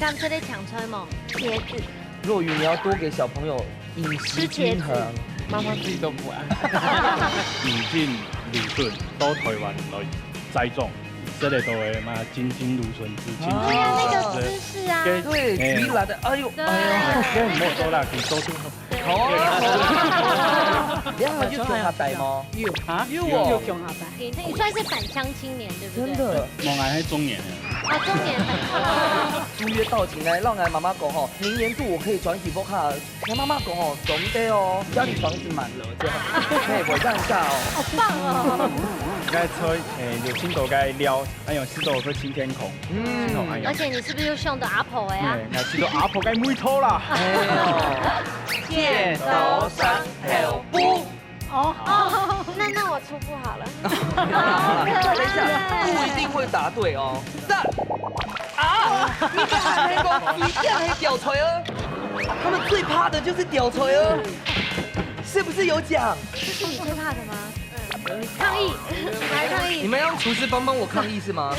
刚这类抢吹嘛，茄子。若雨，你要多给小朋友饮食均衡。妈妈自己都不爱。引进芦笋到台湾来栽种，这里都会嘛金芦笋汁，对呀，那个知識啊。对，鱼来的，哎呦，對跟唔好多啦，佢多啲。好啊，你还有穷下呆吗？有哦，穷下呆。你算是返乡青年，对不对？真的。我爱中年人。哦，中年人。租约到期呢，让俺妈妈讲吼，明年度我可以转几波卡。俺妈妈讲吼，总得哦，家里房子满了这样，可以我这样下哦。好棒哦！该吹有青豆该撩，还有吃豆会青天空。而且你是不是又用的阿婆呀？那吃到阿婆该没头啦。剪刀石头布。哦，那我出布好了。等一下，不一定会答对哦。赞啊！你看那个一定还屌锤儿，他们最怕的就是屌锤儿，是不是有奖？这是你最怕的吗？抗议，来抗议！你们让厨师帮我抗议是吗？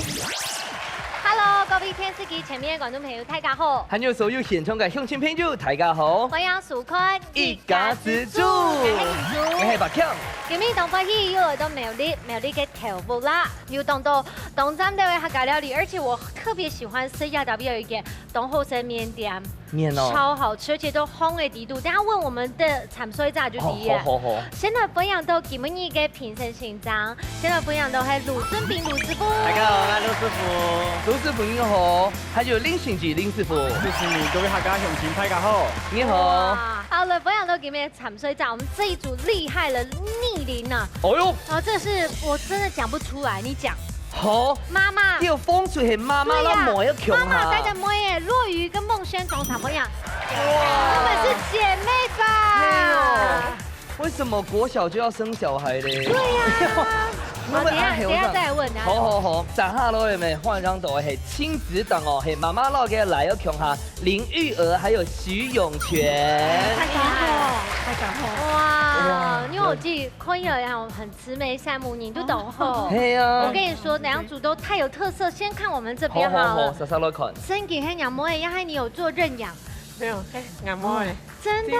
Hello， 各位電視機前面嘅觀眾朋友，大家好。還有所有現場嘅鄉親朋友，大家好。歡迎收看一家之主，我係白強。今日當歡喜又來到苗栗嘅頭部啦，要當到東站呢位客家料理，而且我特別喜歡這家特別有一間東後生麵店，麵哦，超好吃，而且都烘嘅地度。等下問我們的參賽者就第一。好。現在分享到今日嘅評審姓張，現在分享到係盧俊斌盧師傅。大家好，我係盧師傅。 盧師傅您好，還有林信吉林師傅，謝謝你，各位客家鄉親大家好，你好。好了，分享到今天的參賽者，我們這一組厲害了，逆齡啊！哦喲，哦，這是我真的講不出來，你講。好，媽媽。呢個風水係媽媽啦，妹一強媽媽帶着妹耶，若雨跟夢軒總場朋友，她們是姐妹吧？為什麼國小就要生小孩呢？對呀。 等下再問啊！好，上下攞嚟咪換張圖係親子檔哦，係媽媽攞嘅來有強下林育兒，還有徐永泉。大家好！哇，因為我自己看有人很慈眉善目，你都懂吼。係啊。我跟你說，兩組都太有特色，先看我們這邊好了。好，稍來看。身體很養妹，然後你有做認養？沒有，養妹。真的？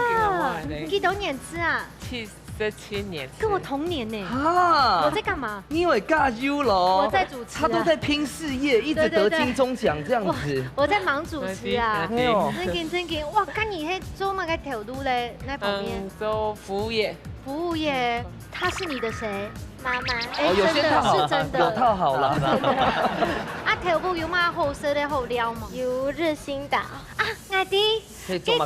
你幾多年資啊？17年，跟我同年呢。啊！我在幹嘛？你以為加油咯？我在主持。他都在拼事業，一直得金鐘獎這樣子。我在忙主持啊。真嘅，哇！咁你喺做乜嘅條路咧？喺旁邊。做服務業。服務業，他是你的誰？媽媽。哦，有些套好，是真的。有套好了。啊，條路有乜好食咧？好料嗎？有日新島。啊，我啲。 給這個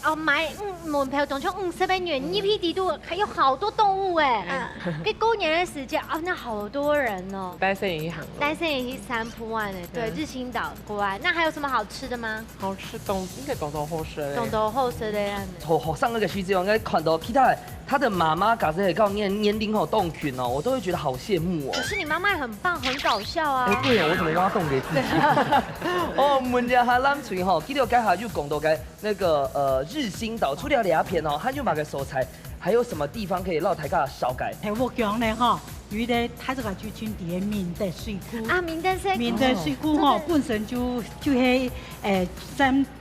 哦買門票總共50元，一批地度還有好多動物哎。給過年的時間啊，那好多人哦。單身銀行。單身銀行3鋪萬哎，對，日新島國外。那還有什麼好吃的嗎？好吃應該東好食的。東好食的樣子。好上那個徐子勇，應該看到其他的媽媽搞這些搞年齡好動群哦，我都會覺得好羨慕哦。可是你媽媽很棒，很搞笑啊。哎，對啊，我怎麼讓她動給自己？哦，門家哈南村哈，記得該下就講到該那個日新島除了兩片哦，還有哪個所在？還有什麼地方可以讓大家少改？係我講咧哈，佢哋睇這個就轉啲明德水庫啊，明德水庫，明德水庫哈本身係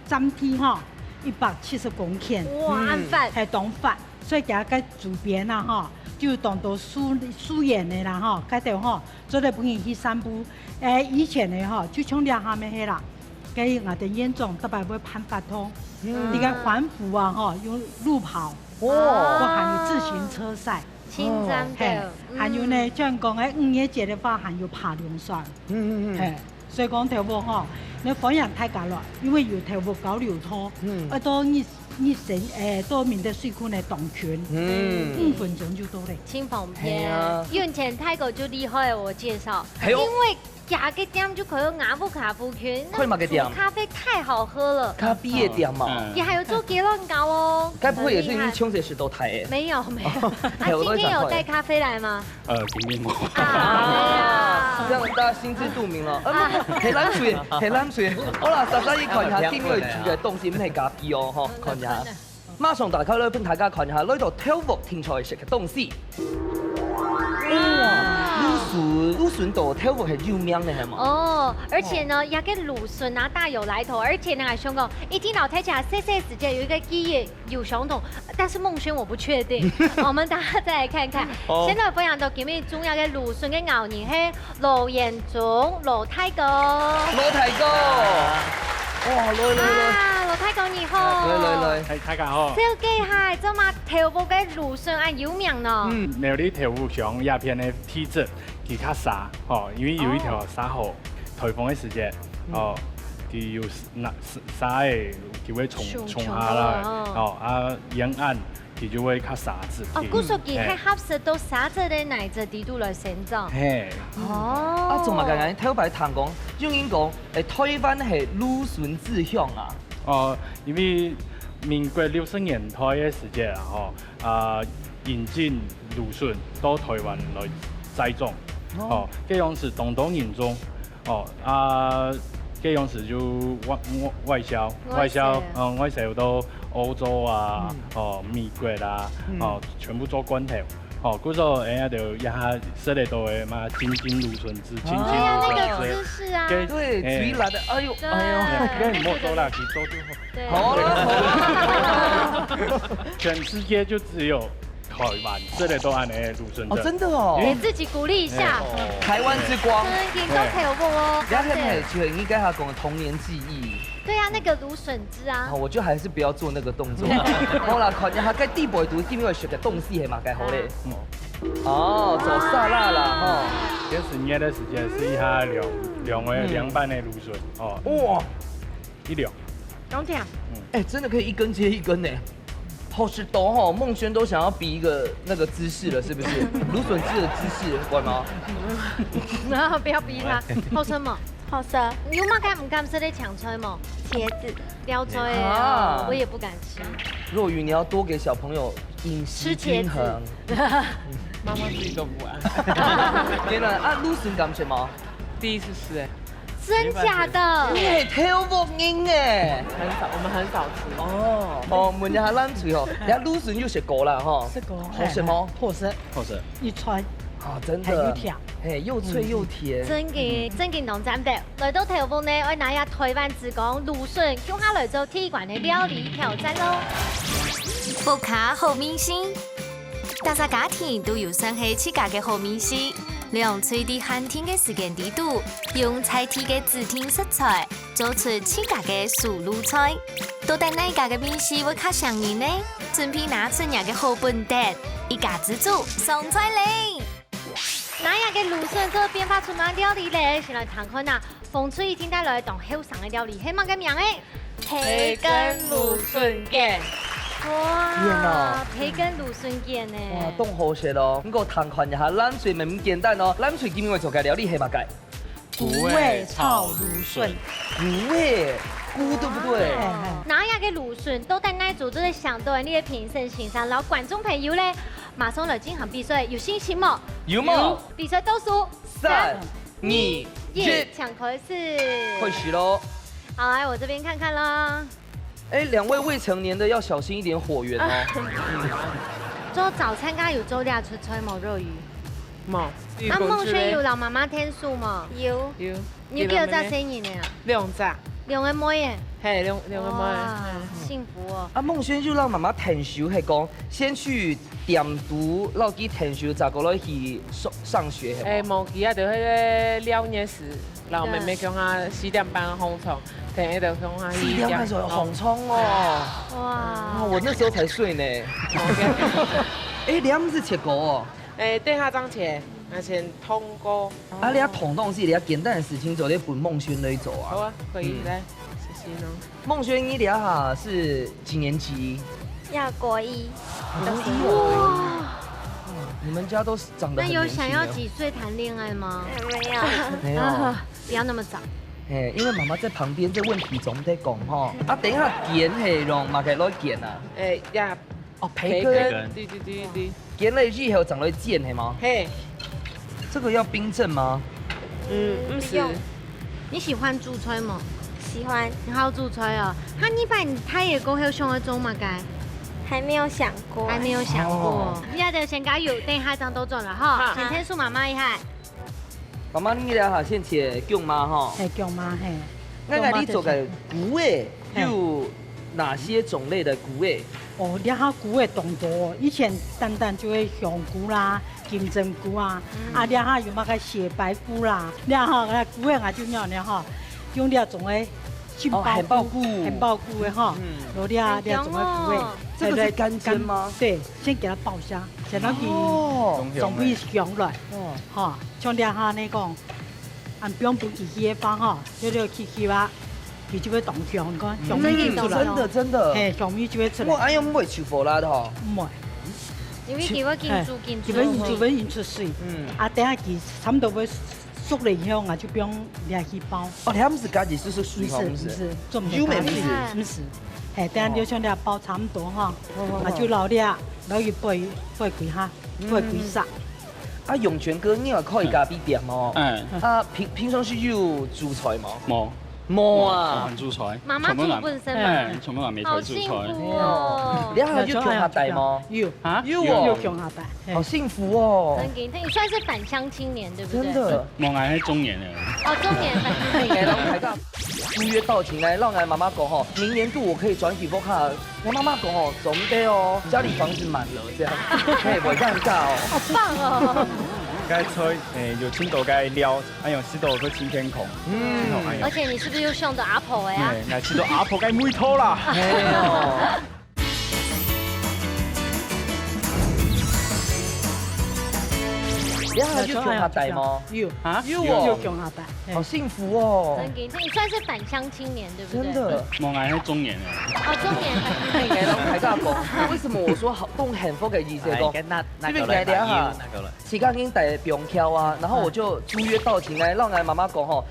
占地哈170公頃，哇，案範係東法，所以家個主編啊哈，就當到蘇園的啦哈，嗰度哈做嚟本人去散步，以前的哈就從兩下面去啦，跟我哋嚴重特別會判法通，你個環湖啊哈用路跑。 我還有自行車賽，青山的，還有呢，像講喺5月節的話，還有爬龍山，所以講頭部嗬，你訪人太假啦，因為要頭部搞流拖，到到面的水庫呢動群，5分鐘就到嘞。輕蓬片，用前泰國就厲害，我介紹，因為。 假嘅店就可以雅富卡夫圈，那咖啡太好喝了。咖啡嘅店嘛，也還有做雞卵糕哦。該不會也是你窮水石頭台誒？沒有。啊，今天有帶咖啡來嗎？今天冇。啊，這樣大家心知肚明咯。係冷水。好啦，實際看下天類住嘅東西唔係咖啡哦，嗬，看下。馬上打開咧，俾大家看下呢度挑福天才食嘅東西。哇！芦笋岛跳舞係有名的係嘛？哦，而且呢，也跟芦笋啊大有来头，而且呢，还兄弟一听老太讲 CC 时间有一个记忆有相同，但是孟轩我不确定，我们大家再来看看。现在分享到今日重要嘅芦笋嘅牛年係羅延忠、羅太公。羅太公，哇，來，羅太公你好。來，係大家好。小機械做嘛跳舞嘅芦笋啊有名呢？有啲跳舞上鴉片嘅體質，佢較沙，因為有一條沙河，颱風嘅時節，佢有沙嘅，佢會沖下啦，沿岸佢就會較沙子。故屬佢喺合適到沙子嘅奶質地度來生長。嘿。仲嘛剛剛跳擺談講，用英講，台灣係芦笋志向啊。因為民國60年代嘅時節啊，引進芦笋到台灣來栽種，這樣是東東引種，這樣是就外銷到歐洲啊，美國啊，全部做罐頭。嗰時候人家就一下設嚟到嘅嘛，金芦笋汁，金芦笋汁，那個知識啊，對，嘴來的，哎呦，跟莫做啦，去做就好。好了，全世界就只有台灣設嚟到安嘅芦笋汁。哦，真的哦，給自己鼓勵一下，台灣之光。真都跳舞哦，而家睇睇，就應該係講的童年記憶。對啊，那個芦笋汁啊。我就還是不要做那個動作。好啦，看一下該地步讀點樣學嘅東西係嘛，該好咧。做沙拉啦，哈。這10年的時間試一下涼拌的芦笋，哇，一兩。剛這樣。真的可以一根接一根呢。好吃多哈，孟軒都想要比一個那個姿勢了，是不是？芦笋汁的姿勢，乖嗎？然後不要逼他，好吃嗎？好吃。你有冇敢唔敢吃的搶吹嗎？茄子，撩吹我也不敢吃。若愚，你要多給小朋友飲食均衡。媽媽自己都不愛。天哪，芦笋敢吃嗎？第一次吃真假的？你跳舞音誒，我們很少吃。問一下咱嘴哦，人家芦笋就食過啦哈。食過。好食嗎？好食，一串。真的。又甜。又脆又甜。真嘅同讚的。來到跳舞呢，我拿下台灣之光芦笋，叫下來做鐵館嘅料理挑戰咯。福卡好面線，大家家庭都有想起自家嘅好面線。用最低寒天嘅時間地度，用菜地嘅指定食材，做出自家嘅素卤菜。到底哪家嘅面試會較上癮呢？準備拿出人嘅好本碟，一家之主上菜嚟。哪樣嘅芦笋做變化出名料理咧？先來談看啊，風吹天帶來當後生嘅料理，係乜嘅名誒？培根芦笋卷。哇，培根芦笋卷呢？哇，凍好食咯！咁個談看一下，咱最唔簡單哦，咱最今日會做嘅料理係乜嘅？菇味炒芦笋。菇味，菇對不對？哪樣嘅芦笋都在那組，就是想到你嘅評審欣賞，然後觀眾朋友咧，馬上來進行比賽，有信心嗎？有嗎？比賽倒數3、2、1，搶口試。開始咯！好，來我這邊看看啦。兩位未成年的要小心一點火源哦。做早餐家有做倆出菜冇肉魚？冇。那孟軒有老媽媽天數嗎？有。你幾多隻生意呢？2隻。2個妹耶？係2個妹。幸福哦。孟軒就讓媽媽停手，係講先去點讀，然後佢停手，再過來去上學。冇記啊，就迄個療年時，然後妹妹叫他4點半紅蟲。4點半時候紅蔥哦，哇！我那時候才睡呢。你啱是切過哦？等下張切，先通過。你一同東西，你一簡單的事情做，你伴孟軒嚟做啊？好啊，可以來，謝謝咯。孟軒，你倆哈是幾年級？要國1。哇！你們家都長得很年輕。那有想要幾歲談戀愛嗎？沒有。沒有。不要那麼早。因為媽媽在旁邊，這問題總得講吼。等一下揀係用馬來攞揀啊？培根。對。揀了之後長來煎係嗎？嘿。這個要冰鎮嗎？不是。你喜歡煮菜嗎？喜歡。你好煮菜哦。你把他也過後想要做嘛？該？還沒有想過。還沒有想過。你要得先加油，等一下張都做了哈。先天數媽媽一下。妈妈，你俩哈先切姜妈哈。嘿，姜妈嘿。那你做嘅菇诶，有哪些种类的菇诶？哦，你下菇诶动多，以前单就会香菇啦、金针菇啊，你下有乜个雪白菇啦，你下个菇诶就鸟呢哈，用了种诶杏鲍菇，杏鲍菇诶哈，罗你下种诶菇诶，这个是干蒸吗？对，先给它爆香，先让它总比香来，哈，像你下那讲。按不用补起起放哈，就起吧，它就会动香，你看香味就出来。真的，嘿，香味就会出来。我哎呀，唔会手火辣的吼。唔会，因为佢要金基本就会引出水。等下佢差不多会熟了以后啊，就不用拿去包。哦，他们是家己是水哈，不是，做唔得不是。嘿，等下就像你包差不多哈，就捞了，捞去背几下，背几杀。啊，永泉哥，你有可以咖啡店哦。啊，平常时有煮菜吗？冇啊。煮菜。妈妈煮本身嘛。全部人未好幸福哦。你还有姜下带吗？有啊，有姜下带。好幸福哦。真嘅，算是返乡青年，对不对？真的。我爱係中年的。哦，中年返乡青年。让大家租约到期来，让俺妈妈讲吼，明年度我可以转体波卡。我妈妈讲哦，总得哦，家里房子满了这样，可以不尴尬哦。好棒哦！该吹有青豆该撩，还有青豆去青天空。而且你是不是又用的阿婆呀？那青豆阿婆该每套啦。你还有姜下带吗？有啊，有姜下带，好幸福哦。真嘅，你算是返乡青年，对不对？真的。我爱係中年的。哦，中年返乡青年。让大家讲，为什么我说好动幸福嘅意思讲？因为大家哈，时间已经带不用挑啊，然后我就租约到期来，让俺妈妈讲吼，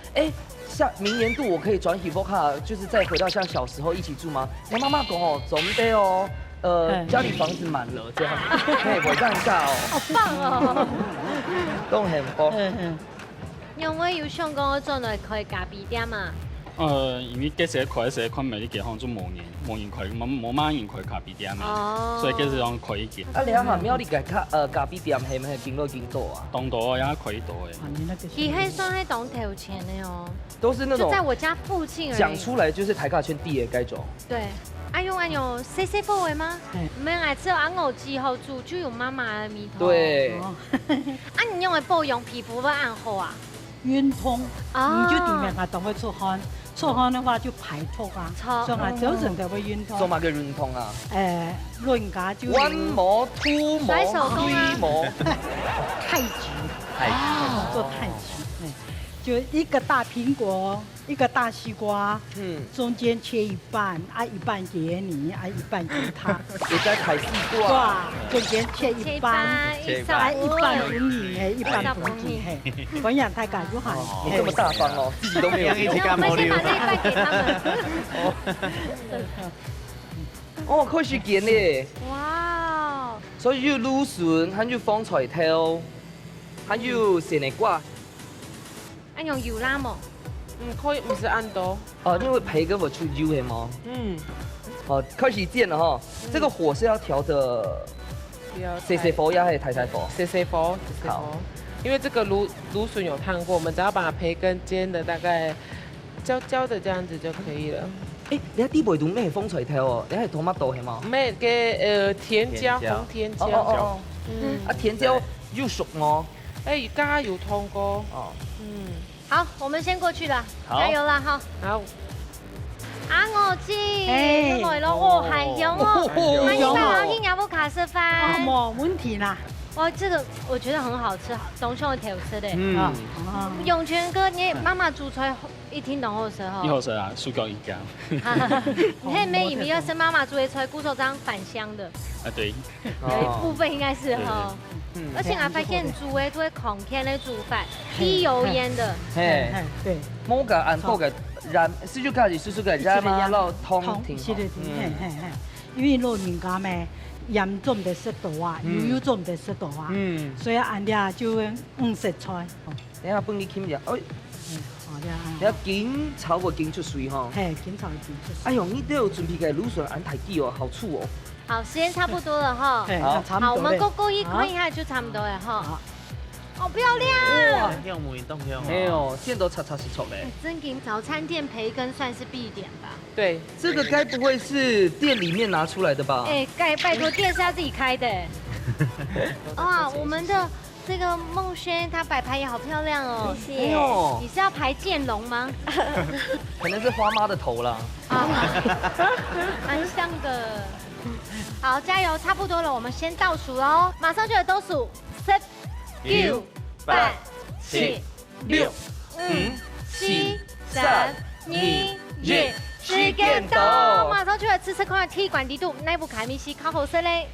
明年度我可以转体波卡，就是再回到像小时候一起住吗？我妈妈讲哦，总得哦。家里房子满了这样，可以不尴尬哦。好棒哦！都幸福。因為有想講我做嚟開咖啡店嘛。因為幾時開時看每啲地方做無人開，冇乜人開咖啡店嘛，所以幾時讓開一間。啊，你下廟裡嘅咖啡店係咪經多啊？當到啊，也開到嘅。佢係算係當頭前的哦。都是那種。就在我家附近而已。講出來就是台卡圈第二該種。對。哎呦，細細部位嗎？沒有，只有阿我之後煮就有媽媽的味道。對。啊，你用的保養皮膚會按好啊？運通，你就裡面啊都會出汗，出汗的話就排脫啊，所以啊早晨就會運通。做乜嘅運通啊？老人家就彎摩、凸摩、推摩、太極，做太極，就一個大蘋果。一個大西瓜，中間切一半，一半給你，一半給他。你在睇西瓜？中間切一半，一半給你，一半給你，嘿，反正大家就好。你這麼大方哦，自己都沒有。我們先把那一半給他們。哦，可以見咧。哇！所以有蘆筍，還有風菜頭，還有蛇泥瓜。按用油辣麼？可以，不是按多。哦，因為皮跟我出油係嗎？好，開始煎了哈。這個火是要調的，細火呀還是太火？細火。好。因為這個蘆筍有燙過，我們只要把培根煎的大概焦焦的這樣子就可以了。你喺啲味道咩風菜頭哦？你係토마토係嗎？咩嘅甜椒，紅甜椒。啊甜椒要熟嗎？加油燙過。好，我們先過去了，加油啦！哈。好。我知，來咯，哦，係香哦，歡迎來到新加坡卡式飯。冇問題啦。哇，這個我覺得很好吃，東鄉的調色的。永泉哥，你媽媽煮出來一聽懂好食哈。一好食啊，薯角一家。你睇沒？因為要是媽媽煮的出來，骨頭這樣返香的。對。有一部分應該是哈。而且我發現煮的都會狂天的煮法，低油煙的。對。冇個按多個染，是就開始個染嘛，然後通停。是的，因為老人家嘛，鹽做唔得食到啊，油做唔得食到啊，所以按啲就會食菜。等下幫你傾下，你要緊炒個緊出水哈。係緊炒緊出水。哎呦，你都有準備嘅蘆筍按太記哦，好醋哦。好，時間差不多了哈。好，我們勾勾一燜一下就差不多了哈。好漂亮。用梅冻用。哎呦，见都叉叉是丑嘞。真给早餐店培根算是必点吧？对，这个该不会是店里面拿出来的吧？哎，拜托，店是要自己开的。哇，我们的这个梦轩，她摆盘也好漂亮哦。谢谢。呦，你是要排剑龙吗？可能是花妈的头啦。啊，蛮像的。好，加油，差不多了，我们先倒数喽，马上就有倒数，10、9、8、7、6、5、7、3、2、1，时间到，马上就来吃看铁管地度，那部卡米西烤好食嘞。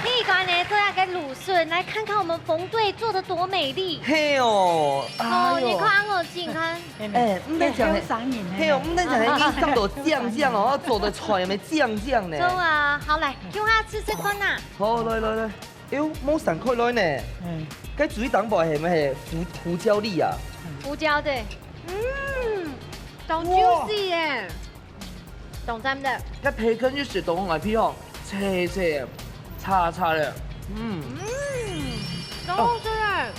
铁管呢，这样给卤笋，来看看我们冯队做的多美丽。嘿哦，哦，你看我近看，哎，唔能讲的，赏瘾嘿哦，唔能讲的，你上头酱哦，要做的出来没酱呢。走啊，好来，叫他吃看呐。好，来，哎呦，冇散开来呢。嗯，该注意淡薄系咪系胡椒粒啊？胡椒的，懂 juicy 耶，懂咱们的。该培根就食到外皮哦，脆脆，叉的，懂好吃嘞。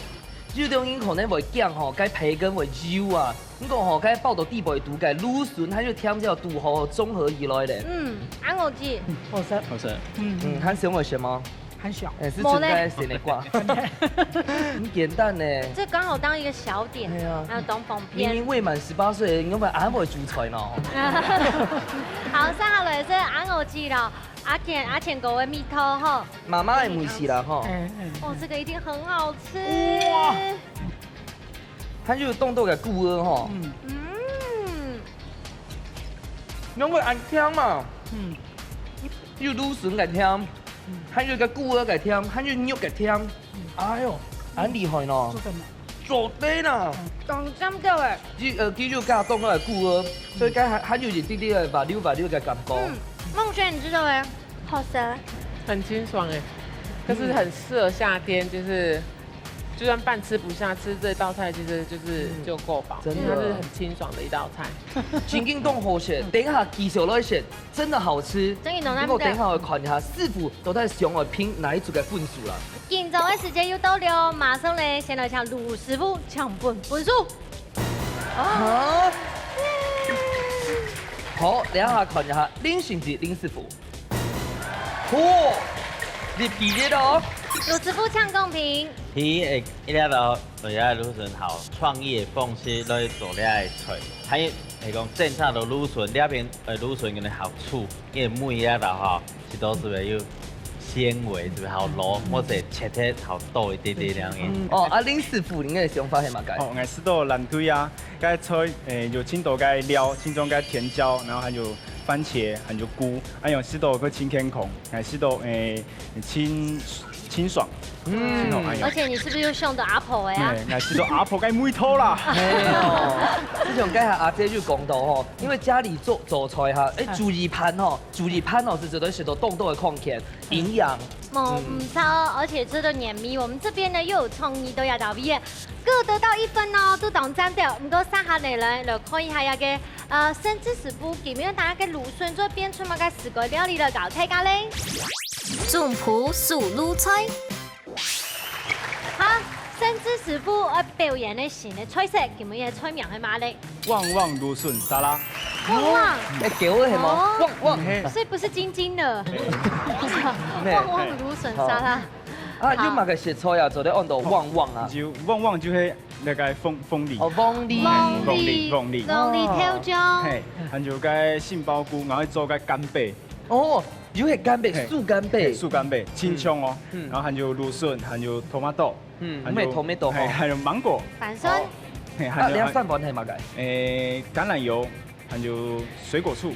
肉中因可能会酱吼，该培根会油啊，不过吼该爆到地不会毒，该芦笋它就添叫毒吼综合以来的。安我记，好吃，好吃。很喜欢什么？很小。哎，是存在谁的挂？很简单呢。这刚好当一个小点对啊，还有东风明片。明未满18岁，你们还不会煮菜呢？好，上下来是安我记了，阿浅狗的蜜桃哈。妈妈的美食啦吼。哦，这个一定很好吃。哇！它就冻到个固鹅吼。因为安香嘛。又芦笋个香，还有个固鹅个香，还有肉个香。哎呦，很厉害呢。做得呢。懂咱的哎。鸡肉加冻个固鹅，所以还有一点点的把溜个感觉。梦轩，你知道哎？好吃。很清爽哎，可是很适合夏天，就是就算饭吃不下，吃这道菜其实就够饱，真的因为它是很清爽的一道菜。情景冻好食，等一下继续来选，真的好吃。真的懂咱不过等一的。下我看一下师傅都在想我拼哪一组的分数啦。今早的时间又到了，马上嘞，先来向卢师傅抢分数。啊！好，等一下看一下林ရှင်子林師傅。嚯！你比例的哦。卢师傅抢公平。伊会一粒落对啊芦笋好创意的方式来做了的菜，还会讲正常的芦笋那边芦笋有的好处，因为每啊落吼是都是会有纤维，是不是好糯，或者切得好多一点点这样的。哦，啊林師傅，您的想法係乜解？哦，我吃到蓝推啊，该菜有青豆该料，其中该甜椒，然后还有番茄，还有菇，还有吃到个清天孔，还吃到清爽。而且你是不是又用的 Apple 哎呀？我吃到阿婆该梅头啦。没有，这种该下阿姐就讲到吼，因为家里做菜哈，注意盘吼是绝对是都动的矿钱，营养。唔超，而且吃的黏密。我们这边呢又有创意，都要到毕业，各得到1分哦，都当真的。唔过三下内人就可以下一个生知识部，里面大家嘅芦笋做编出嘛个4个料理嚟搞大家嘞。中葡素卤菜。好，生知识部表演的新的菜色，佢们嘅菜名係乜咧？旺旺芦笋沙拉。旺旺，给我係冇？旺，所以不是晶晶的。旺旺芦笋沙拉。啊，你嘛个食菜啊，做得按到旺啊。就旺就是那个凤梨。哦，凤梨。凤梨跳椒。嘿，还有个杏鲍菇，然后做个干贝。哦。有係干貝，素干貝，青葱哦，然后还有芦笋，还有 tomato，咩 tomato，还有芒果，反生，啊，你飯飯係乜嘅？橄榄油，还有水果醋，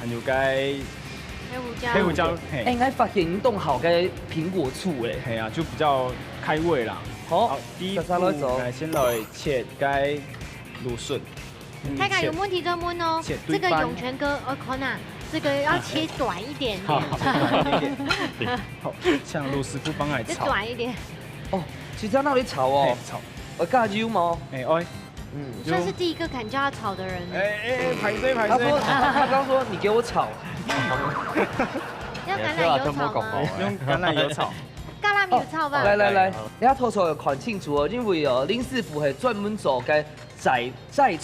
还有黑胡椒，我發現你凍好嘅蘋果醋誒，係啊，就比較開胃啦。好，第一步先來切該芦笋。太太有問題再問哦，這個永泉哥，可能。这个要切短一点点，好，像卢师傅帮来炒，短一点。哦，是在那里炒哦，炒，我加油吗？算是第一个敢叫他炒的人。排队。他刚说你给我炒，要橄榄油炒嗎？用橄榄油炒。橄欖油炒吧。來，你睇圖圖又看清楚哦，因為哦林師傅係專門做嘅摘菜。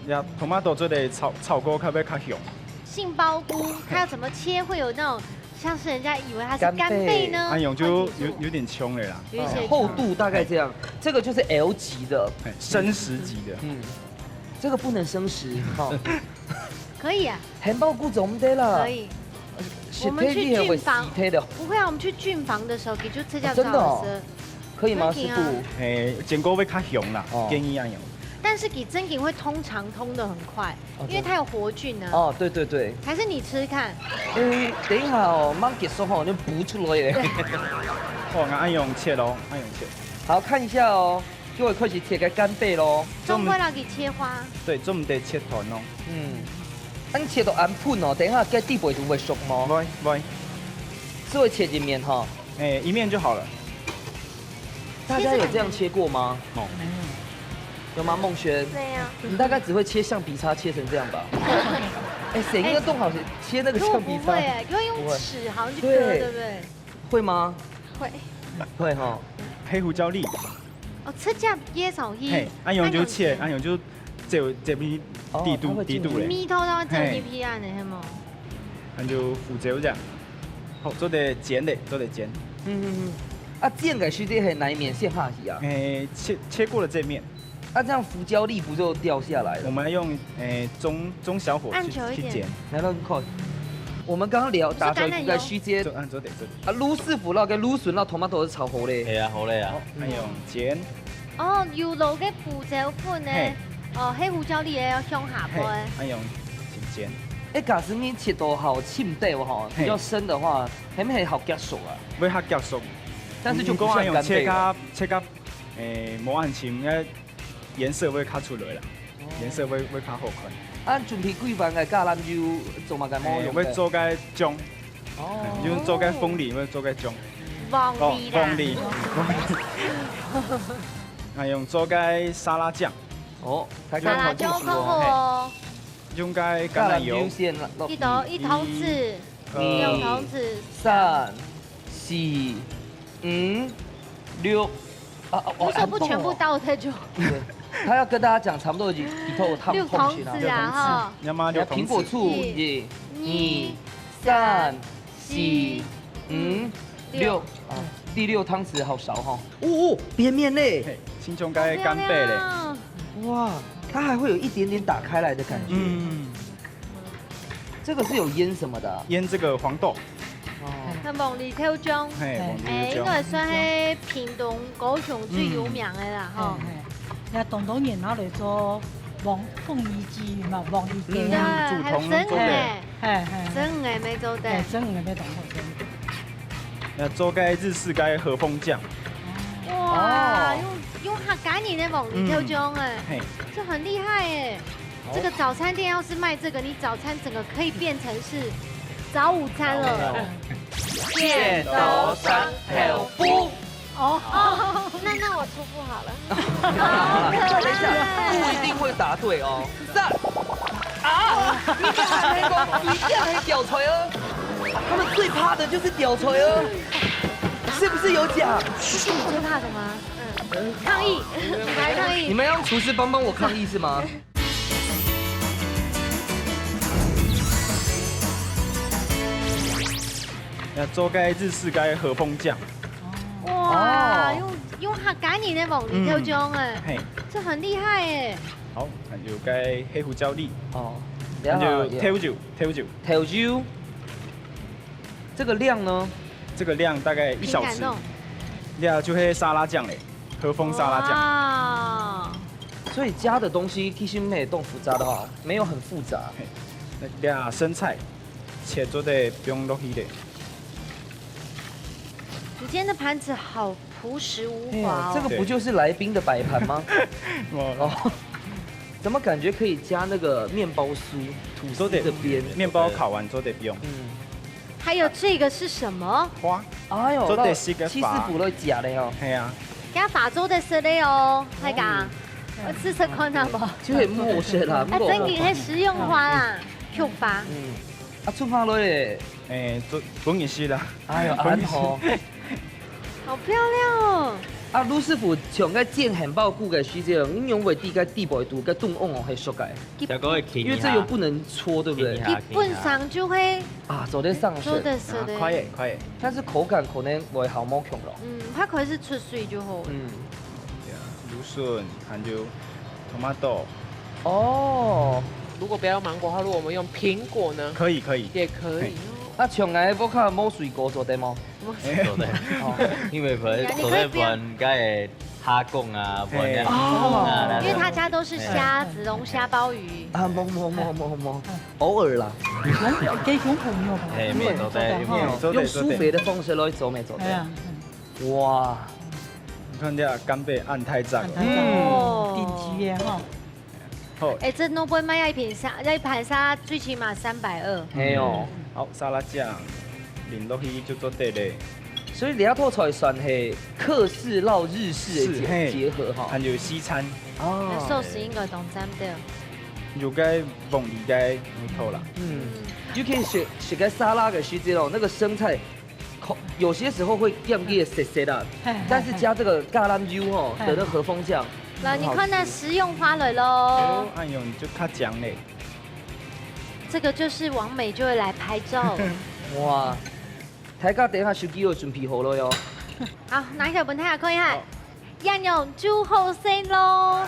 呀，tomato 做的炒過較要較香。杏鲍菇它要怎麼切會有那種像是人家以為它是干貝呢？安永就有點兇了啦。有一些厚度大概這樣，這個就是 L 級的，生食級的。這個不能生食，可以啊。杏鮑菇總得啦。可以。我們去菌房，不會啊，我們去菌房的時候，就吃掉真的哦。吃。可以嗎，師傅？煎過會較香啦，建議安永。但是給蒸餅會通常通得很快，因為它有活菌啊。哦，對。還是你吃看。等一下哦，慢結束哦，就補出來咧。哦，安永切咯，安永切。好，看一下哦，就會開始切個干貝咯。中會啦，給切花。對，做唔得切團咯。你切到安盤哦，等一下個地背都會熟嗎？不會，是會切一面哈。一面就好了。大家有這樣切過嗎？有嗎，夢軒？沒有。你大概只會切橡皮擦切成這樣吧？誰應該動好切那個橡皮擦？不會哎，因為用尺好像去割，對不對？會嗎？會哈。黑胡椒粒。哦，吃這樣椰草葉。安永就切，安永就這邊地度嘞。米頭都這一批啊，你係冇？安就腐椒這樣。好，做得煎的，做得煎。啊，煎嘅是這係哪一面先下去啊？切過了這面。啊，這樣胡椒粒不就掉下來了？我們要用中小火去煎。來到看，我們剛剛打咗一個須煎。按做得。啊，盧師傅那個蘆筍那 tomato 是炒好咧。係啊，好咧啊。安永煎。哦，油爐嘅胡椒粉咧，哦，黑胡椒粒也要香下波咧。安永煎。假使你切到好深底喎，比較深的話，係咪係好夾熟啊？會較夾熟，但是就不像干貝。切較冇按深，因顏色會較出來啦，顏色會較好看。準備幾份嘅橄欖油做乜嘅冇用嘅？會做個醬，用做個鳳梨，會做個醬。鳳梨。用做個沙拉醬。哦，沙拉醬好好。用個橄欖油先，一桶子，2桶子，3、4、5、6。為什麼不全部倒下就？他要跟大家講，差不多幾頭湯6桶子啊哈。要嗎？有蘋果醋，1、2、3、4、5、6。第6湯匙好少哈。哦，邊面嘞，青蔥跟干貝嘞。哇，它還會有一點點打開來的感覺。這個是有醃什麼的？醃這個黃豆。係鳳梨挑醬。應該算係屏東高雄最有名的啦，吼。東東人攞嚟做鳳梨雞嘛，鳳梨雞啊，還有蒸嘅，蒸嘅沒做得。蒸嘅沒同學做個日式嘅和風醬。哇，用客家人的鳳梨挑醬哎，這很厲害哎。這個早餐店要是賣這個，你早餐整個可以變成是早午餐了。變到三條夫。那我出布好了。等一下，不一定會答對哦。你這還沒講，你這還屌錘哦。他們最怕的就是屌錘哦。是不是有獎？是你最怕的嗎？抗議，你來抗議。你們要廚師幫我抗議是嗎？要做個日式嘅和風醬。哇，用客家人的鳳梨挑醬哎，這很厲害哎。好，那就該黑胡椒粒。那就調酒。這個量呢？這個量大概1小匙。料就是沙拉醬嘞，和風沙拉醬。所以加的東西其實沒有咁複雜的哈，沒有很複雜。那生菜切做的不用落去的。你今天的盤子好樸實無華哦。這個不就是來賓的擺盤嗎？哦，怎麼感覺可以加那個麵包酥、吐司的邊？麵包烤完做的不用。還有這個是什麼？花。哎呦，做的是個七師傅都夾的哦。係啊。加法做的是的哦，係噶。我試試看下冇。就係木色啦。啊，真嘅係食用花啦，Q 花。啊，出花落嘞，做本意思啦。哎呦，安好。好漂亮哦！啊，卢师傅像个煎汉堡骨嘅时阵，你用袂滴个地步度个冻旺哦，系熟嘅，小哥会轻因为这又不能搓，对不对？基本上就会啊，走在上做旋，的是的，快耶快耶。但是口感可能会好冇强咯。它可以是出水就好。芦笋还有 tomato。哦，如果不要用芒果的话，如果我们用苹果呢？可以可以。也可以。啊，像个我看冇水果做得冇？做的，因为做的不然该会虾贡啊，不然哦因为他家都是虾子、龙虾、鲍鱼。啊，冇，偶尔啦。给熊朋友吧。没做的，用苏肥的方式来做没做的？哇！你看这干贝按太赞。顶级的哈。好。哎，这诺贝卖要一盘沙最起码320。哎呦，好沙拉酱。淋落去就做对嘞，所以两套菜算是客式绕日式的结合哈，还有西餐哦，寿司应该懂咱的，有该梦里该木头啦，就可以写个沙拉的时间哦，那个生菜，有些时候会让给涩涩的，但是加这个橄榄油哦的那和风酱，来你看那食用花蕊喽，哎呦你就看酱嘞，这个就是王美就会来拍照，哇！大家等下手機要準備好咯喲。好，拿起本睇下看一下，應用煮好先咯。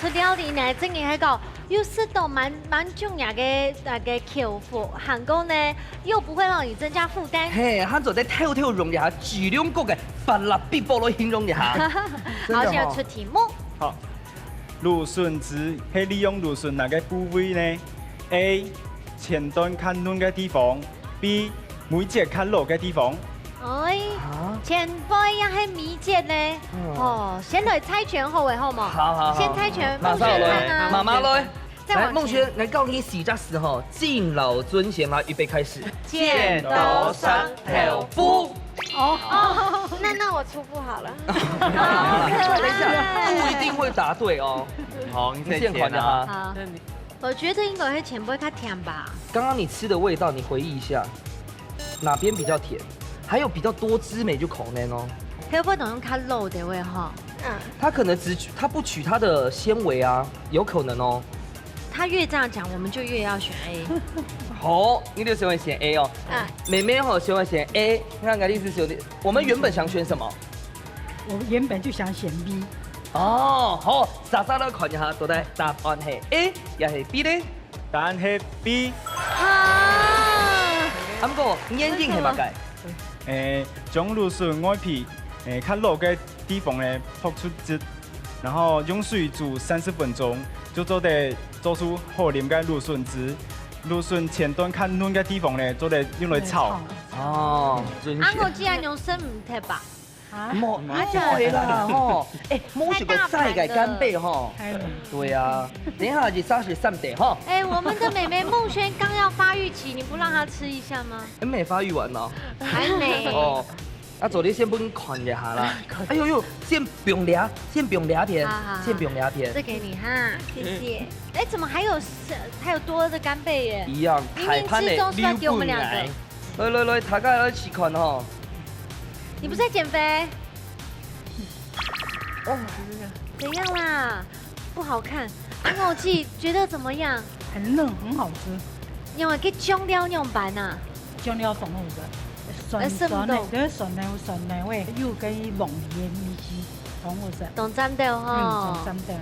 出料理呢，真係一個又是到蠻重要嘅口福，韓國呢又不會讓你增加負擔。嘿，佢就在跳容一下質量高嘅白辣必波來形容一下。好，現在出題目。好，芦筍汁係利用芦筍哪個部位呢 ？A. 前端較嫩嘅地方 ，B. 每節較老嘅地方。哎，前輩也係米節呢。哦，先來猜拳後尾好冇？好，先猜拳，馬上來，媽媽來。來，夢璇，來教你試一時吼，敬老尊賢嘛，預備開始。剪刀石頭布。哦，那我出布好了。等一下，不一定會答對哦。好，你現款的哈。好，我覺得應該係前輩較甜吧。剛剛你吃的味道，你回憶一下，哪邊比較甜？還有比較多汁沒就可能哦。會不會用較老的味哈？它可能它不取它的纖維啊，有可能哦。他越這樣講，我們就越要選 A。好，你就喜歡選 A 哦。妹妹吼喜歡選 A，那個意思是我們原本想選什麼？我原本就想選 B。哦，好，莎莎來看一下，到底答案係 A 又係 B 呢？答案係 B。不過眼鏡係乜嘅？將芦筍外皮較老嘅地方呢剝出汁，然後用水煮30分鐘，就做出好啉嘅芦筍汁。芦筍前端較嫩嘅地方呢，做嚟用來炒。哦，阿我既然用生唔貼吧？冇，對啦，吼，冇食過曬嘅干貝吼。對啊，等一下你上去3點哈。我們的妹妹夢璇剛要發育期，你不讓她吃一下嗎？沒發育完呢。還沒。哦，啊，昨天先幫你看一下啦。哎呦，先不用聊片，先不用聊片。這給你哈，謝謝。怎麼還有多的干貝耶？一樣，明明吃中是要給我們兩個。來，大家一起看哈。你不是在減肥？哦，怎樣啦？不好看。我記覺得怎麼樣？很嫩，很好吃。因為佢醬料用版啊。醬料同好嘅，酸的，對酸的味，又跟蒙鹽米絲同好食。同針的吼。同針的。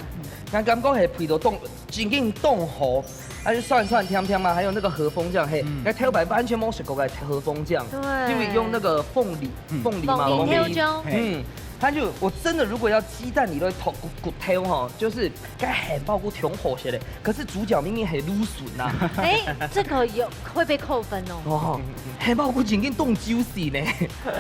剛剛講係配到凍，真正凍好，而且酸甜嘛，還有那個和風醬，嘿，那跳白完全冇食過嘅和風醬，對，因為用那個鳳梨嘛，鳳梨它就我真的如果要鸡蛋里头头骨头哈，就是该很爆骨挺好些的，可是主角明明很芦笋呐。哎，这个会被扣分哦。哦，很爆骨真紧冻juicy呢。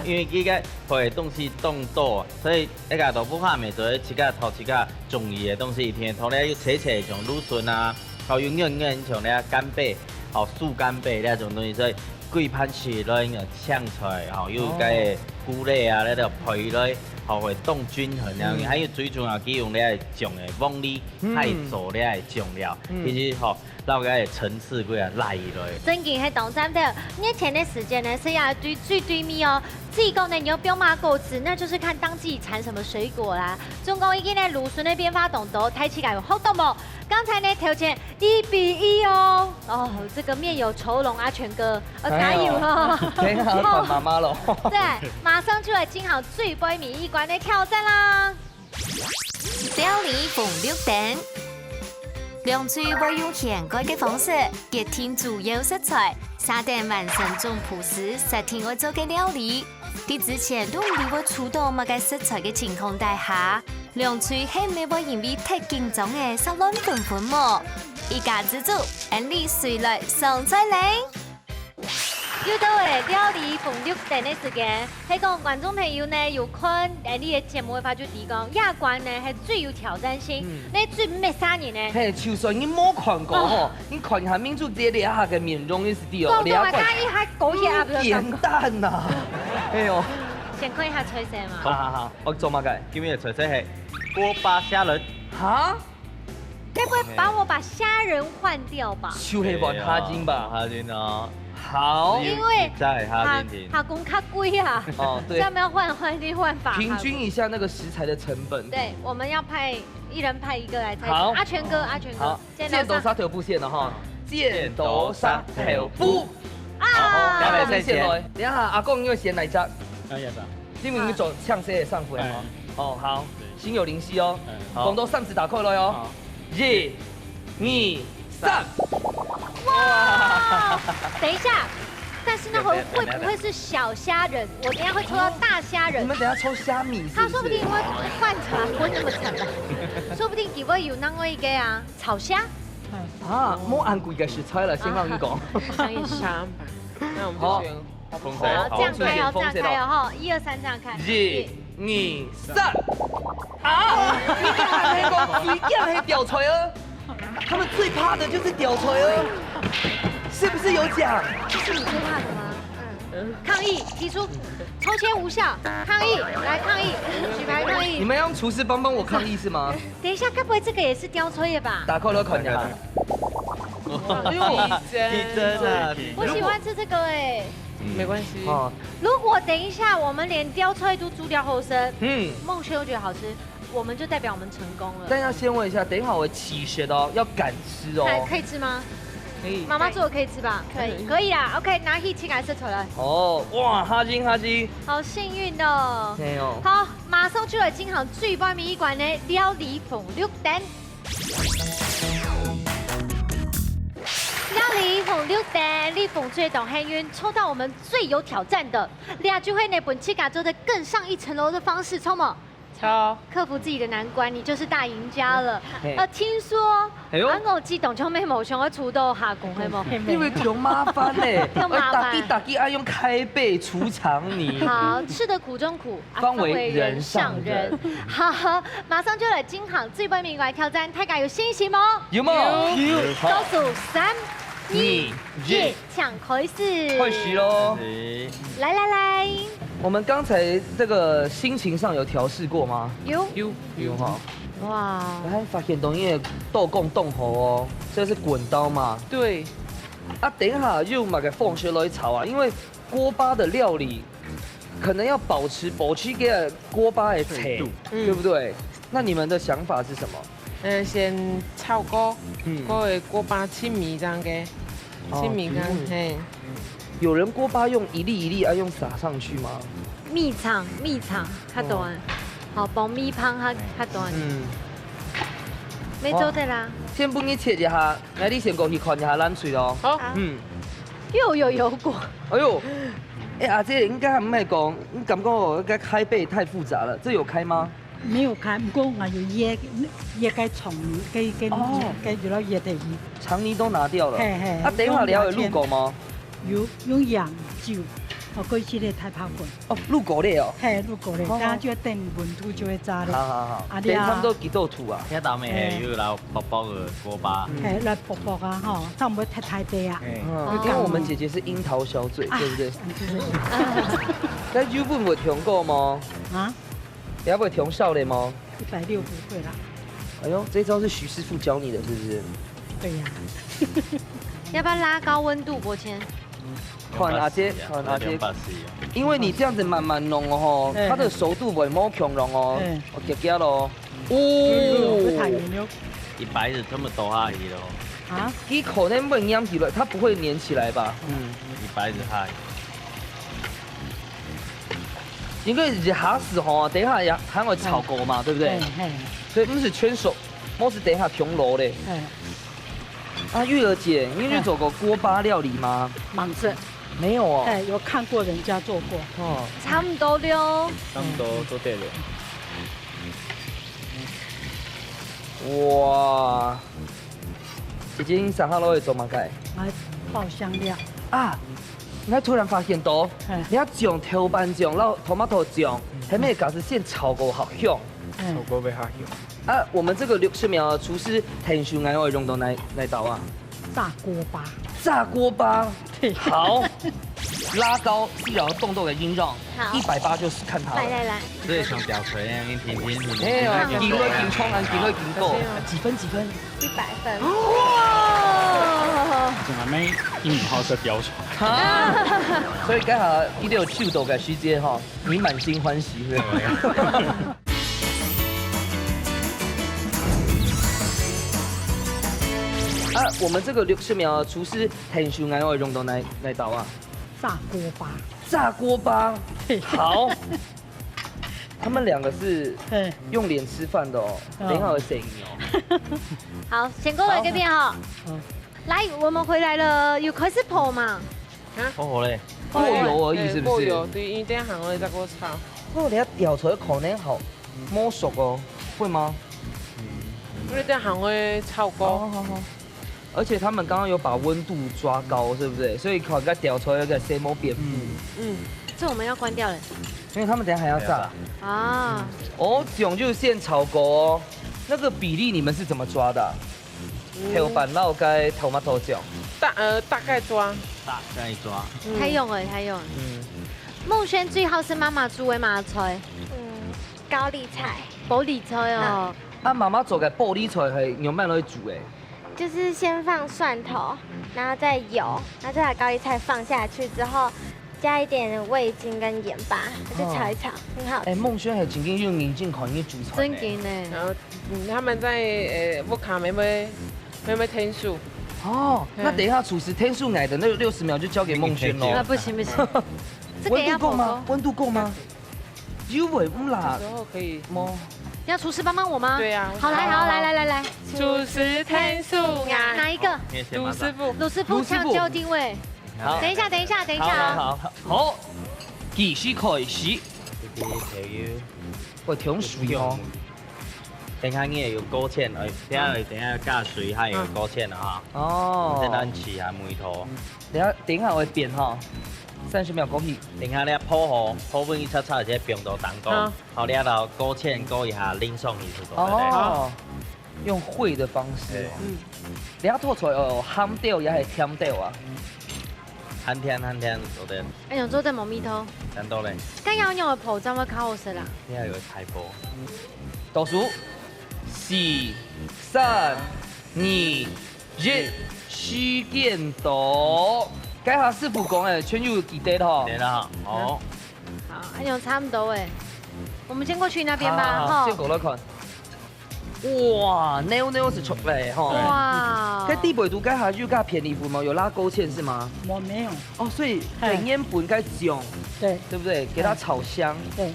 因为这个会东西冻多，所以一个豆腐块咪做一个头一个重要的东西，天头咧要切像芦笋啊，还有硬像咧干贝，哦素干贝那种东西，所以贵番茄咧呛出来，吼有个菇类啊，那个配咧，吼会冻均衡了。还有最重要，佮用咧种的凤梨，还做咧酱料，其实吼。那个层次贵啊，来落。真嘅係懂真的，目前的時間呢是要最對面哦。自己講呢，你要標碼購置，那就是看當季產什麼水果啦。中國已經呢蘆筍的變化動作，睇起來有好多冇。剛才呢條件1-1哦。哦，這個面有酬龍阿全哥，加油哦！挺好，換媽媽咯。對，馬上就來進行最杯米一關的挑戰啦。料理風綠蛋。涼脆會用現改嘅方式結添主要食材，沙丁完成種葡式實天愛做嘅料理。啲之前都唔會觸到乜嘅食材嘅情況底下，涼脆係咪會因為太緊張嘅失亂分分麼？一家之主，安利水來上菜嚟。又到誒料理風綠蛋的時間，係講觀眾朋友呢有看誒你嘅節目嘅話就提講亞冠呢係最有挑戰性，你最咩啥人呢？嘿，就算你冇看過吼，你看下民主這下嘅面容你是對哦，你看一下狗血啊，簡單呐，哎呦，先看一下菜色嘛。好，我做乜嘅？今日嘅菜色係鍋巴蝦仁。哈？該不會把我把蝦仁換掉吧？就係換蝦筋吧？蝦筋哦。好，因為它工卡貴啊，哦對，要不要換法？平均一下那個食材的成本。對，我們要一人派一個來猜。好，阿全哥，好，箭頭沙條布線了哈，箭頭沙條布。啊，來再線來，等下阿公因為先來隻，哎呀，你明明走向誰上回啊？哦，好，心有靈犀哦，廣東三字打開來哦，1、2、3。哇！等一下，但是那會不會是小蝦仁？我等一下會抽到大蝦仁。你們等下抽蝦米。他說不定會換成不那麼慘吧？說不定幾位有那個一個啊，炒蝦。啊，冇按貴嘅食材了，先讓你講。想也是。那我們就選風好，這樣開哦，這樣開哦，哈，1、2、3這樣開。1、2、3。啊！你看那個水鏡係吊錘啊！他們最怕的就是吊錘哦，是不是有獎？這是你最怕的嗎？抗議，提出抽籤無效，抗議，來抗議，舉牌抗議。你們要用廚師幫我抗議是嗎？等一下，該不會這個也是吊錘的吧？打開了看一下。哎呦，提真啊！我喜歡吃這個哎。沒關係。哦，如果等一下我們連吊錘都煮掉後生，孟軒又覺得好吃。我們就代表我們成功了。但要先問一下，等一下我起舌的哦，要敢吃哦。可以吃嗎？可以。媽媽做的可以吃吧？可以，可以啦。OK，拿起起來食出來。哦，哇，哈金。好幸運的。沒有。好，馬上就來進行最杯米一關的料理風綠蛋。料理風綠蛋，你風最懂幸運，抽到我們最有挑戰的，倆就會呢本期感做的更上一層樓的方式，抽嗎？克服自己的難關，你就是大贏家了。聽說我知動作咩無想要出到下講係冇？因為挺麻煩嘞，打機愛用開背儲藏你。好，吃得苦中苦，方為人上人。好，馬上就來進行最杯米關挑戰，大家有信心嗎？有冇？有。倒數3、2、1，搶開始。開始嘍！來。我們剛才這個心情上有調試過嗎？有哈。哇！來發現東西豆公凍喉哦，這是滾刀嘛？對。啊，等一下又買個鳳雪來炒啊，因為鍋巴的料理可能要保持給鍋巴的脆度，對不對？那你們的想法是什麼？先炒鍋，鍋巴清米這樣嘅，清米乾嘿。有人鍋巴用一粒一粒用撒上去嗎？蜜腸較短，好爆米香較短。沒做得啦。先幫你切一下，來你先過去看一下冷水哦。好。又有油果。哎呦，哎，阿姐应该还唔系讲，你感觉我该开背太复杂了，这有开吗？没有开，不过我有椰该虫泥，该有了椰的鱼。肠泥都拿掉了。嘿嘿。啊，等一下你还有入狗吗？有用羊酒，过去咧太泡滚。哦，入狗类哦。嘿，入狗类，等下就要等温度就会炸咧。好。等他们都几多土啊？遐豆面系有老薄薄的锅巴。嘿，来薄薄啊吼，差不多太白啊。因为我们姐姐是樱桃小嘴，对不对？那日本会听过吗？啊？等下会听少的吗？160不会啦。哎呦，这招是徐师傅教你的，是不是？对呀。要不要拉高温度，伯谦？看阿姐，因为你这样子慢慢弄哦，它的熟度会冇强浓哦，我夹夹咯。一白子这么多下去咯。啊？你口内不粘起来，它不会粘起来吧？一白子下。因为一下子吼，等一下也还会炒锅嘛，对不对？所以不是全熟，我是等一下穷炉的。啊，玉儿姐，你有做过锅巴料理吗？忙着。没有哦。哎，有看过人家做过。哦，差不多了。差不多做对了。哇！姐姐，你上下都会做嘛？该？来爆香料啊！我突然发现到，你要酱头班酱，然后 tomato 酱，还没搞是先炒过好香。炒过会好香。啊，我们这个60秒厨师很喜欢会用到哪道啊？炸锅巴。炸锅巴。好。拉高一摇动作的音让，180就是看它。来。这像吊锤一样，你停。没有，顶锐顶冲啊，顶锐顶够。几分？100分。哇！仲係咪英語考試標準？所以家下一定有手到嘅師姐哈，你滿心歡喜係咪？啊，我們這個60秒廚師很喜歡會用到哪道啊？炸锅巴。炸锅巴。好。他們兩個是用臉吃飯的哦，等一下會聲哦。好，先過來這邊哈。來，我們回來了，有開始泡嘛？泡嘞，過油而已，是不是？過油，對，因為等下行了再給我炒。哦，你要咬出來口呢好摸熟哦，會嗎？因為等下行會炒過。好。而且他們剛剛有把溫度抓高，是不是？所以烤個掉出來有個細毛蝙蝠。這我們要關掉了。因為他們等下還要炸。啊。哦，醬就是現炒過哦。那個比例你們是怎麼抓的？頭板繞該 tomato 醬。大概抓。太用了。夢軒最好是媽媽煮的嘛菜。高麗菜。保麗菜哦。啊，媽媽做嘅玻璃菜係用咩嚟煮嘅？就是先放蒜頭，然後再油，然後再把高麗菜放下去之後，加一點味精跟鹽巴，就炒一炒，很好吃。哎，夢軒係曾經用眼鏡看呢煮菜。真嘅呢。然後他們在屋卡妹妹天數。哦，那等一下廚師天數矮的那60秒就交給夢軒咯。不行。溫度夠嗎？溫度夠嗎？油味唔辣。時候可以摸。要廚師幫忙我嗎？對呀。好，來。廚師天數呀。哪一個？盧師傅。盧師傅搶就定位。好。等一下。好。繼續開始。我調水哦。等下你有勾芡，等下加水，還有勾芡哈。哦。再咱起下梅頭。等一下會變哈。30秒過去。等下你泡溫一擦擦，這冰度當高，好你到勾芡勾一下，淋上去就夠了。用燴的方式。等下吐出來哦，鹹掉也係甜掉啊。鹹甜做得。哎呀，做得冇味頭。真多嘞。咁要用嘅泡怎麼較好食啦？你係有菜脯。倒數4、3、2、1，時間到。該下師傅講誒，全有記得咯。對啦，好。好，用差唔多誒。我們先過去那邊吧，哈。先過來看。哇，nail 是出嚟哈。哇。該地北都該下就該便宜服嗎？有拉勾芡是嗎？我沒有。哦，所以冷煙本該醬，對不對？給它炒香。對。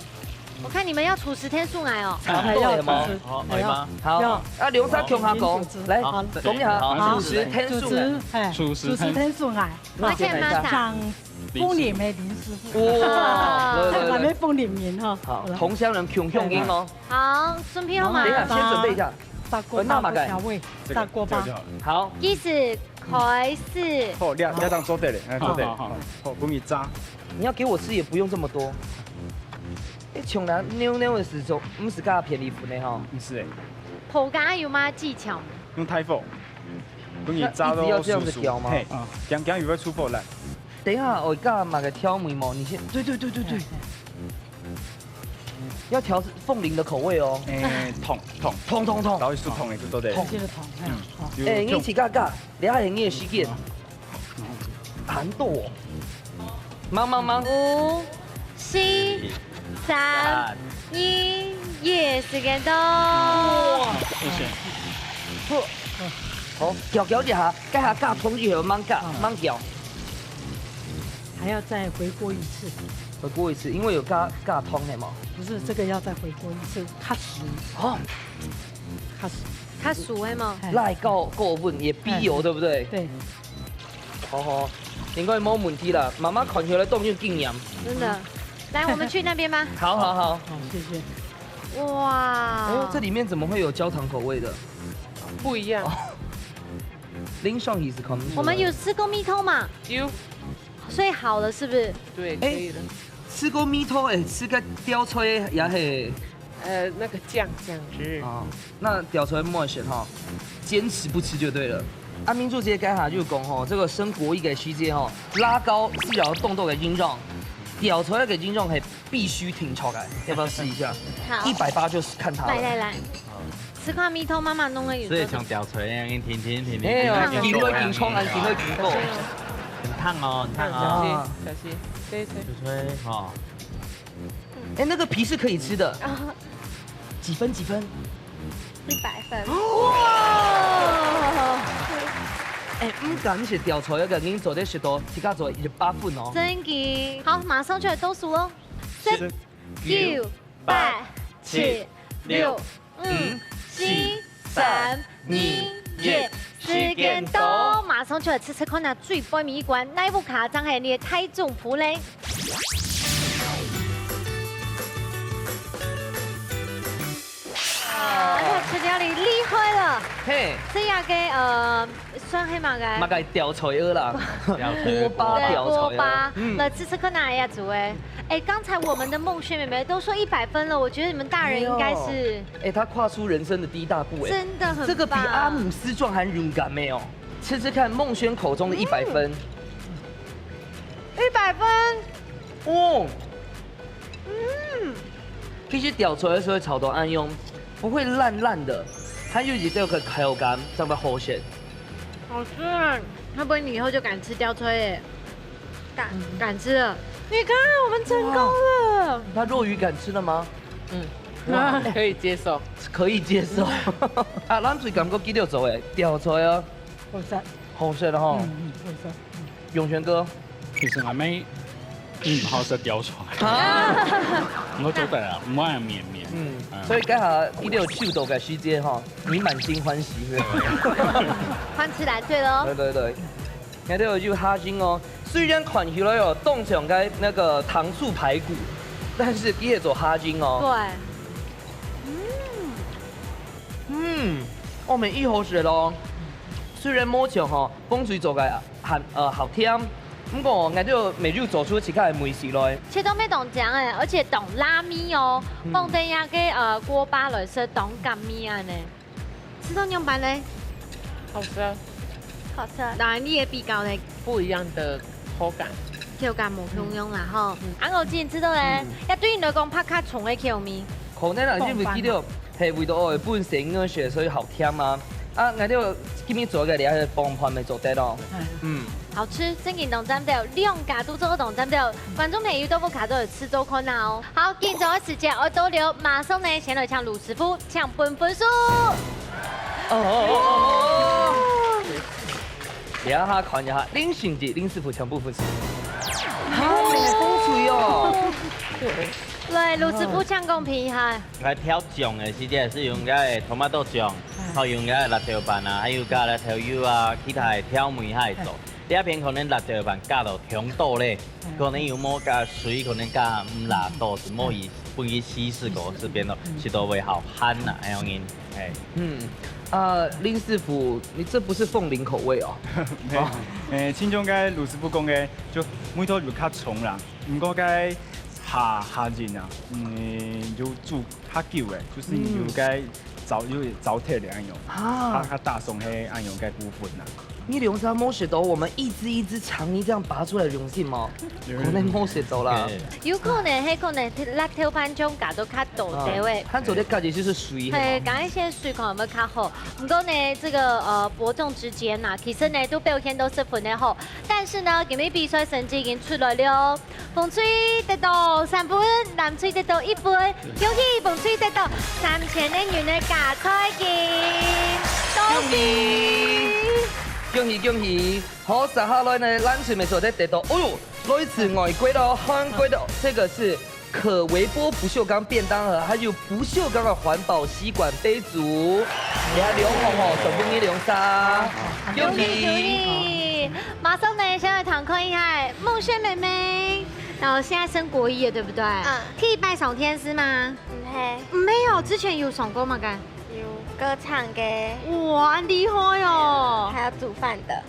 我看你們要廚師天數來哦。好，要嗎？好，可以嗎？好。啊，劉沙強下講，來講一下廚師天數來。廚師天數來。而且馬上。凤林的林师傅。哇，还没凤林名哈。好，同乡人穷穷音哦。好，准备好吗？等一下，先准备一下。大锅巴的调味，大锅巴。好，意思开始。好，你当做对嘞，做对。好，不米渣。你要给我吃也不用这么多。像咱妞妞的时候，不是较便宜份的哈。不是诶，剖咖有吗技巧？用太否，不米渣都熟熟。嘿，讲有没有出破烂？等一下，我刚买个挑眉毛，你先。对。要调凤梨的口味哦。痛，然后是痛的，都得。痛。你起嘎，你还你的时间。难度哦。忙。5、4、3、1，耶！时间到。谢谢。好，调一下，盖下嘎冲以后，慢调。还要再回锅一次。回锅一次，因为有嘎通的嘛。不是，这个要再回锅一次，较熟。哦，较熟的嘛。赖够稳，也逼油，对不对？对。好，应该没问题了。妈妈看起来动就经验。真的。来，我们去那边吗？好，谢谢。哇！哎呦，这里面怎么会有焦糖口味的？不一样。林上也是看。我们有吃过蜜透吗？有。所以好了是不是？对，可以的。吃过蜜透吃个吊吹也是。那个酱汁。啊，那吊吹莫选哈，坚持不吃就对了。阿明做这些改下就讲吼，这个生活一个时间吼，拉高治疗动作的音量，吊吹的音量还必须挺超开，要不要试一下？好，180就是看它。来。吃块蜜透，妈妈弄了有。所以像吊锤那样，停。哎呦，停会停冲，停会停够。很烫哦，小心，吹。哦。哎，那个皮是可以吃的。几分？100分。哇！哎，唔敢是吊锤，个您做的是多，自家做100分哦。真的。好，马上就来倒数喽。3、9、8、7、6、5、4、3、2、1。时间到，马上就来吃看那最杯米馆奶布卡张系列太重普嘞。吃掉你厉害了。嘿，这样个算黑马个。马个吊锤啦，锅巴吊锤。锅巴，来吃看哪样子哎？哎，刚才我们的梦轩妹妹都说100分了，我觉得你们大人应该是。哎，她跨出人生的第一大步哎，真的很棒。这个比阿姆斯壮还勇敢没有？吃吃看梦轩口中的100分。100分。哦。其实吊锤的时候炒到安用，不会烂的，它有几个口感，这么好吃。好吃啊！会不会你以后就敢吃吊锤？敢吃了。你看，我们成功了。那肉鱼敢吃了吗？可以接受。可以接受。啊，咱最感觉记得做诶，吊锤啊。好食的哈。永泉哥，其實係咪唔好食吊菜？我做得啦，唔愛綿。所以家下記得有手到嘅時間哈，你滿心歡喜是吧？歡吃難對咯。對。睇到有蝦筋哦，雖然看起來有凍上嘅那個糖醋排骨，但是記得做蝦筋哦。對。我們一好食咯。雖然摸上吼風水做嘅好甜，不過我就每日做出其他的美食來。其實都沒懂講誒，而且懂拉米哦，放在那個鍋巴來食懂乾米啊呢。吃到牛排呢？好吃。好吃。當然你也比較呢不一樣的口感。口感無同樣啦吼。我之前知道咧，一對人來講拍較重嘅口味。可能係因為記得係為到我本身嗰時，所以好甜啊。啊，我就今日做嘅你係幫盤咪做得咯。好吃，真嘅懂針到，兩家都做懂針到，觀眾朋友都不卡都有吃做看啦哦。好，今早嘅時間我都留，馬上呢先來搶盧師傅搶分數。你下看一下，林兄弟林師傅搶分數。好風趣哦。來，盧師傅搶公平哈。來挑醬的時間是用嘅토마토醬，還有用嘅辣椒瓣啊，還有加辣椒油啊，其他的調味還會做。你那边可能辣椒饭加到香豆咧，可能有某加水，可能加辣豆子，某以不以西式狗这边咯，是都会好憨呐，还有因，哎。林师傅，你这不是凤梨口味哦？亲像个卢师傅讲的，就每套就较重啦，不过个下人啊，就煮较久的，就是有个糟蹋的安用，较大宋嘿安用个部分啦。你龙沙摸石头，我们一只一只长泥这样拔出来用心吗？可能摸石头啦。有可能，迄可能辣条盘中夹到较大地位。看昨天感觉就是水。对，讲一些水可能有没有较好？不过呢，这个伯仲之间呐，其实呢都表现都十分的好。但是呢，今日比赛成绩已经出来了，凤翠得到3分，蓝翠得到1分，恭喜凤翠得到3000元的加彩金，恭喜！恭喜恭喜！好，接下来呢，蓝水没错，得到，哦呦，来自外国的韩国的，这个是可微波不锈钢便当盒，还有不锈钢的环保吸管杯组，你看刘红哦，总共2沙，恭喜！马上呢，想要堂看一下梦轩妹妹，然后现在升国1了，对不对？可以拜赏天师吗？没有，之前有上过吗？干？有歌唱嘅，哇，厉害哦！还有煮饭的。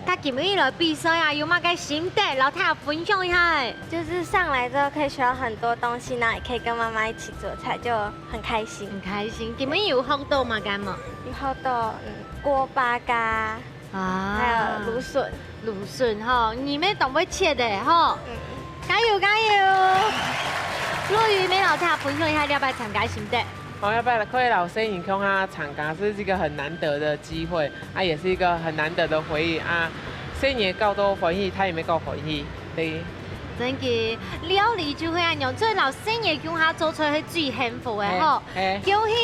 他今日来比赛啊，有嘛个心得，然后他要分享一下。就是上来之后可以学到很多东西，然后也可以跟妈妈一起做菜，就很开心。很开心。今日有学到嘛？干嘛？有学到锅巴嘎还有芦笋。芦笋哈，你们懂不切的哈？加油加油！若雨梅老太分享一下，要不要参加心得？好，要不要可以老师你看他参加，这是一个很难得的机会啊，也是一个很难得的回忆啊。虽然够多回忆，他也没够回忆，对。真嘅，料理就会安样，做老师也叫他做出来是最幸福的吼。恭喜！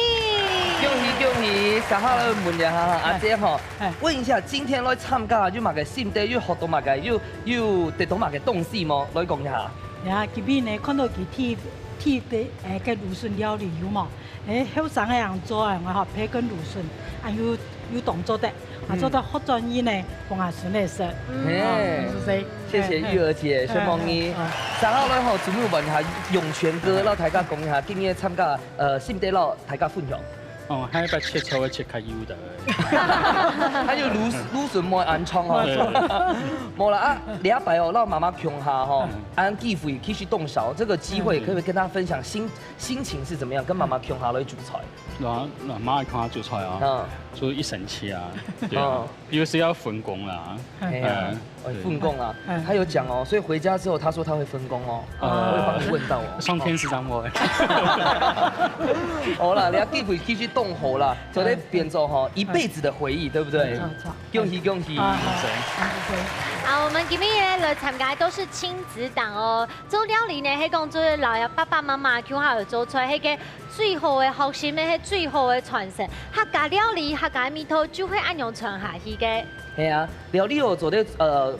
恭喜恭喜！接下来问一下阿姐吼，问一下今天来参加有嘛个心得，有学到嘛个，有得到嘛个东西吗？来讲一下。呀，今日呢看到佢鐵的個芦筍料理有冇？好生嘅人做啊，我學培根芦筍，啊有動作的，啊做得好專業呢，幫下孫嚟食。謝謝玉兒姐，謝望你。然後咧吼，準備問下湧泉哥，讓大家講一下今日參加心得咯，大家分享。哦，還要切超切較油的。還有蘆筍冇安創哦。冇啦啊，禮拜哦，讓媽媽窮下吼，按機會繼續動手，這個機會可不可以跟大家分享心情是怎麼樣？跟媽媽窮下來煮菜。媽媽看下煮菜啊，就一神氣啊，對啊，有時要分工啦。分工啊，他有講哦，所以回家之後，他說他會分工哦，我會幫你問到哦。上天是掌握。好啦，你要機會繼續動手啦，就得變做哈一輩子的回憶，對不對？恭喜恭喜！好，我們今日來參加都是親子檔哦。做料理呢，係講做老爺爸爸媽媽叫下來做出來，係個最好嘅學習，係最好嘅傳承。客家料理、客家味道就會按樣傳下去嘅。係啊，料理哦做得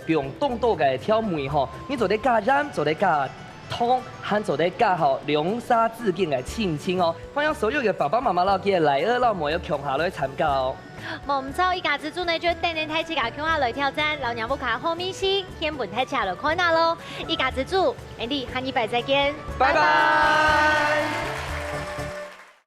不用動到嘅挑梅吼，你做得加鹽，做得加湯，還做得加好兩沙自建嘅親親哦。歡迎所有嘅爸爸媽媽啦，嘅來兒老母要窮下來參加哦。冇唔錯，依家之中呢就等你睇自家窮下來挑戰，老娘不卡後面先，天本睇下來看下咯。依家之主，Andy 和你拜再見，拜拜。